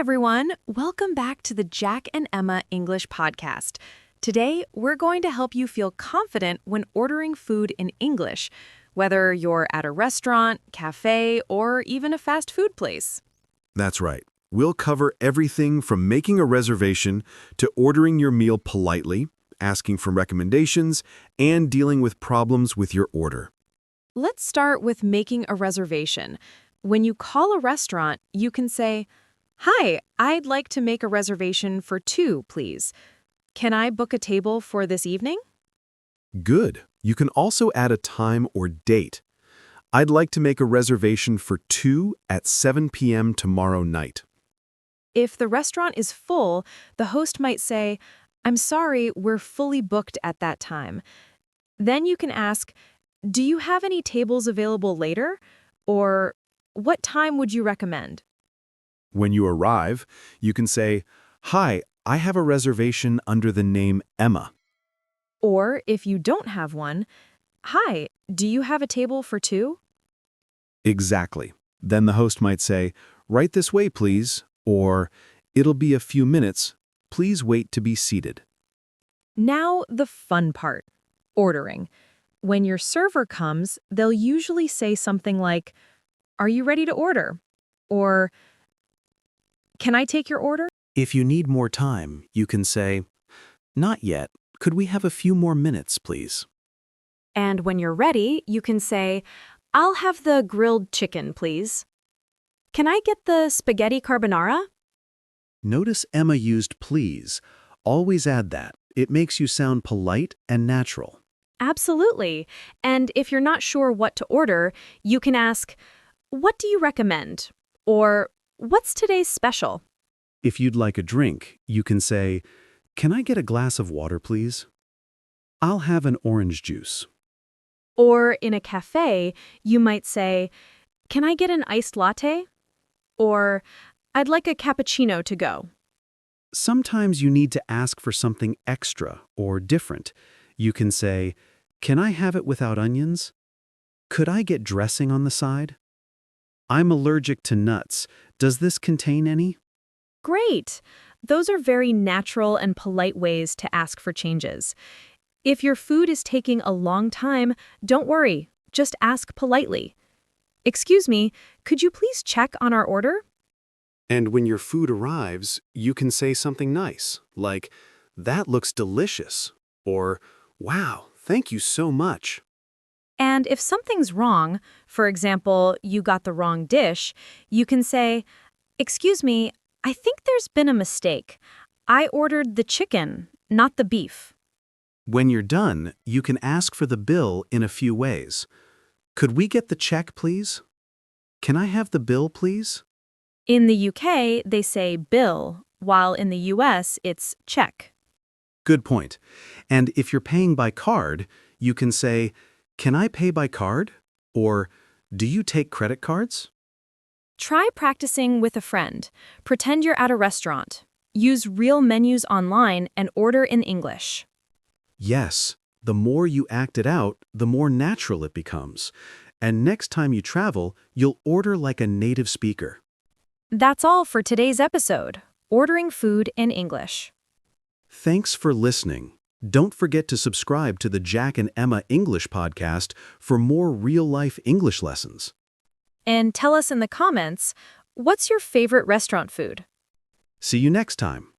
everyone. Welcome back to the Jack and Emma English podcast. Today, we're going to help you feel confident when ordering food in English, whether you're at a restaurant, cafe, or even a fast food place. That's right. We'll cover everything from making a reservation to ordering your meal politely, asking for recommendations, and dealing with problems with your order. Let's start with making a reservation. When you call a restaurant, you can say, "Hi, I'd like to make a reservation for 2, please. Can I book a table for this evening?" Good. You can also add a time or date. I'd like to make a reservation for 2 at 7 p.m. tomorrow night. If the restaurant is full, the host might say, "I'm sorry, we're fully booked at that time." Then you can ask, "Do you have any tables available later?" Or, "What time would you recommend?" When you arrive, you can say, "Hi, I have a reservation under the name Emma." Or, if you don't have one, "Hi, do you have a table for 2?" Exactly. Then the host might say, "Right this way, please," or "It'll be a few minutes. Please wait to be seated." Now, the fun part, ordering. When your server comes, they'll usually say something like, "Are you ready to order?" Or, "Can I take your order?" If you need more time, you can say, "Not yet. Could we have a few more minutes, please?" And when you're ready, you can say, "I'll have the grilled chicken, please. Can I get the spaghetti carbonara?" Notice Emma used please. Always add that. It makes you sound polite and natural. Absolutely. And if you're not sure what to order, you can ask, "What do you recommend?" Or, "What's today's special?" If you'd like a drink, you can say, "Can I get a glass of water, please?" "I'll have an orange juice." Or in a cafe, you might say, "Can I get an iced latte?" Or, "I'd like a cappuccino to go." Sometimes you need to ask for something extra or different. You can say, "Can I have it without onions?" "Could I get dressing on the side?" "I'm allergic to nuts. Does this contain any?" Great! Those are very natural and polite ways to ask for changes. If your food is taking a long time, don't worry. Just ask politely. "Excuse me, could you please check on our order?" And when your food arrives, you can say something nice, like, "That looks delicious," or, "Wow, thank you so much." And if something's wrong, for example, you got the wrong dish, you can say, "Excuse me, I think there's been a mistake. I ordered the chicken, not the beef." When you're done, you can ask for the bill in a few ways. "Could we get the check, please?" "Can I have the bill, please?" In the UK, they say bill, while in the US, it's check. Good point. And if you're paying by card, you can say, "Can I pay by card?" Or, "Do you take credit cards?" Try practicing with a friend. Pretend you're at a restaurant. Use real menus online and order in English. Yes, the more you act it out, the more natural it becomes. And next time you travel, you'll order like a native speaker. That's all for today's episode, Ordering Food in English. Thanks for listening. Don't forget to subscribe to the Jack and Emma English podcast for more real-life English lessons. And tell us in the comments, what's your favorite restaurant food? See you next time.